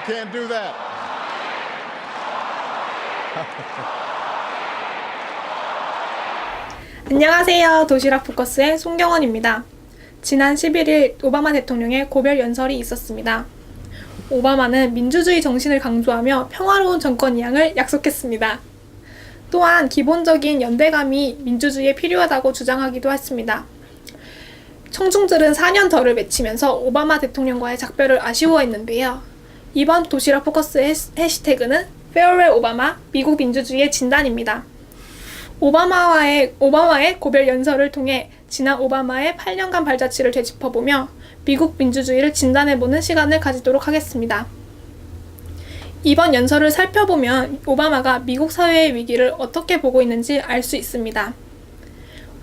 can't do that. 안녕하세요. 도시락 포커스의 송경원입니다. 지난 11일 오바마 대통령의 고별 연설이 있었습니다. 오바마는 민주주의 정신을 강조하며 평화로운 정권 이양을 약속했습니다. 또한 기본적인 연대감이 민주주의에 필요하다고 주장하기도 했습니다. 청중들은 4년 더를 외치면서 오바마 대통령과의 작별을 아쉬워했는데요. 이번 도시락 포커스의 해시태그는 Farewell 오바마, 미국 민주주의의 진단입니다. 오바마의 고별 연설을 통해 지난 오바마의 8년간 발자취를 되짚어보며 미국 민주주의를 진단해보는 시간을 가지도록 하겠습니다. 이번 연설을 살펴보면 오바마가 미국 사회의 위기를 어떻게 보고 있는지 알 수 있습니다.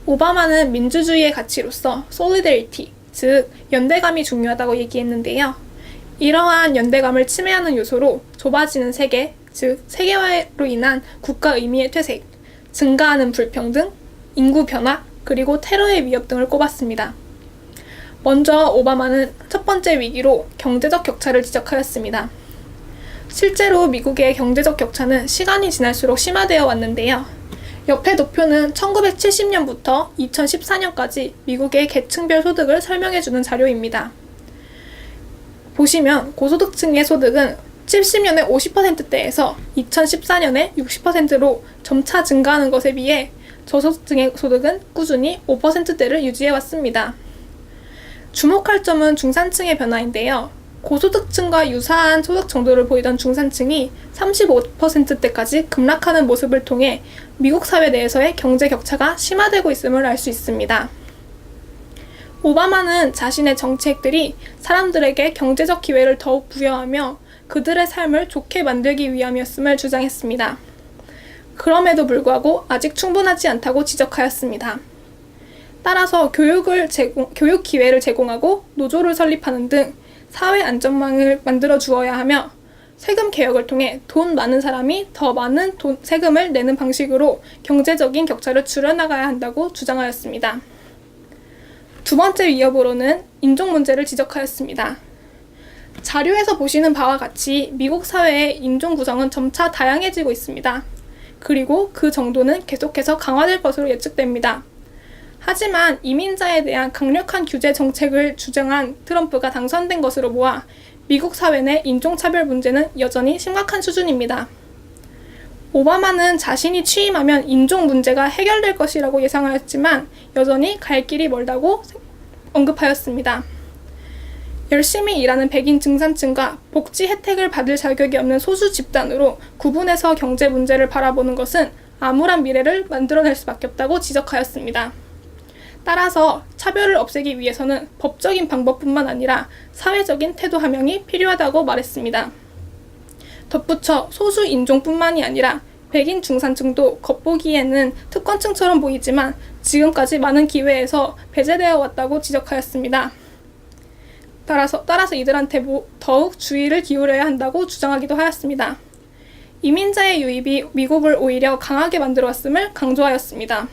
오바마는 민주주의의 가치로서 solidarity, 즉 연대감이 중요하다고 얘기했는데요. 이러한 연대감을 침해하는 요소로 좁아지는 세계, 즉 세계화로 인한 국가 의미의 퇴색, 증가하는 불평등, 인구 변화, 그리고 테러의 위협 등을 꼽았습니다. 먼저 오바마는 첫 번째 위기로 경제적 격차를 지적하였습니다. 실제로 미국의 경제적 격차는 시간이 지날수록 심화되어 왔는데요. 옆의 도표는 1970년부터 2014년까지 미국의 계층별 소득을 설명해주는 자료입니다. 보시면 고소득층의 소득은 70년의 50%대에서 2014년에 60%로 점차 증가하는 것에 비해 저소득층의 소득은 꾸준히 5%대를 유지해왔습니다. 주목할 점은 중산층의 변화인데요. 고소득층과 유사한 소득 정도를 보이던 중산층이 35%대까지 급락하는 모습을 통해 미국 사회 내에서의 경제 격차가 심화되고 있음을 알 수 있습니다. 오바마는 자신의 정책들이 사람들에게 경제적 기회를 더욱 부여하며 그들의 삶을 좋게 만들기 위함이었음을 주장했습니다. 그럼에도 불구하고 아직 충분하지 않다고 지적하였습니다. 따라서 교육 기회를 제공하고 노조를 설립하는 등 사회 안전망을 만들어 주어야 하며 세금 개혁을 통해 돈 많은 사람이 더 많은 세금을 내는 방식으로 경제적인 격차를 줄여나가야 한다고 주장하였습니다. 두 번째 위협으로는 인종 문제를 지적하였습니다. 자료에서 보시는 바와 같이 미국 사회의 인종 구성은 점차 다양해지고 있습니다. 그리고 그 정도는 계속해서 강화될 것으로 예측됩니다. 하지만 이민자에 대한 강력한 규제 정책을 주장한 트럼프가 당선된 것으로 보아 미국 사회 내 인종차별 문제는 여전히 심각한 수준입니다. 오바마는 자신이 취임하면 인종 문제가 해결될 것이라고 예상하였지만 여전히 갈 길이 멀다고 언급하였습니다. 열심히 일하는 백인 중산층과 복지 혜택을 받을 자격이 없는 소수 집단으로 구분해서 경제 문제를 바라보는 것은 암울한 미래를 만들어낼 수밖에 없다고 지적하였습니다. 따라서 차별을 없애기 위해서는 법적인 방법뿐만 아니라 사회적인 태도 함양이 필요하다고 말했습니다. 덧붙여 소수 인종뿐만이 아니라 백인 중산층도 겉보기에는 특권층처럼 보이지만 지금까지 많은 기회에서 배제되어 왔다고 지적하였습니다. 따라서 이들한테 더욱 주의를 기울여야 한다고 주장하기도 하였습니다. 이민자의 유입이 미국을 오히려 강하게 만들어 왔음을 강조하였습니다.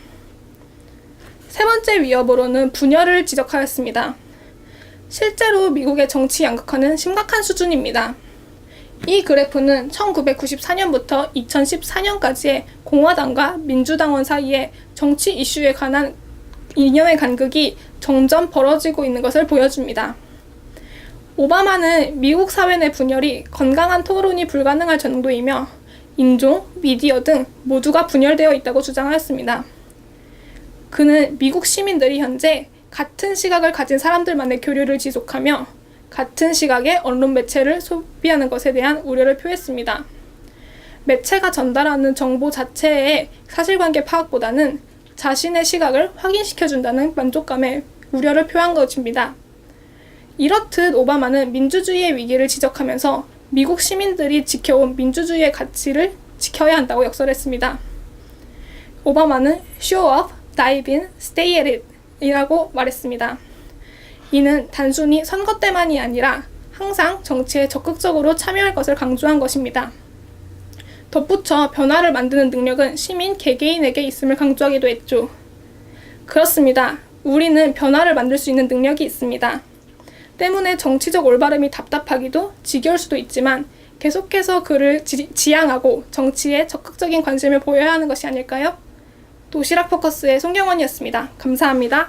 세 번째 위협으로는 분열을 지적하였습니다. 실제로 미국의 정치 양극화는 심각한 수준입니다. 이 그래프는 1994년부터 2014년까지의 공화당과 민주당원 사이의 정치 이슈에 관한 이념의 간극이 점점 벌어지고 있는 것을 보여줍니다. 오바마는 미국 사회 내 분열이 건강한 토론이 불가능할 정도이며 인종, 미디어 등 모두가 분열되어 있다고 주장하였습니다. 그는 미국 시민들이 현재 같은 시각을 가진 사람들만의 교류를 지속하며 같은 시각의 언론 매체를 소비하는 것에 대한 우려를 표했습니다. 매체가 전달하는 정보 자체의 사실관계 파악보다는 자신의 시각을 확인시켜준다는 만족감에 우려를 표한 것입니다. 이렇듯 오바마는 민주주의의 위기를 지적하면서 미국 시민들이 지켜온 민주주의의 가치를 지켜야 한다고 역설했습니다. 오바마는 show up, dive in, stay at it 이라고 말했습니다. 이는 단순히 선거 때만이 아니라 항상 정치에 적극적으로 참여할 것을 강조한 것입니다. 덧붙여 변화를 만드는 능력은 시민 개개인에게 있음을 강조하기도 했죠. 그렇습니다. 우리는 변화를 만들 수 있는 능력이 있습니다. 때문에 정치적 올바름이 답답하기도 지겨울 수도 있지만 계속해서 그를 지향하고 정치에 적극적인 관심을 보여야 하는 것이 아닐까요? 도시락 포커스의 송경원이었습니다. 감사합니다.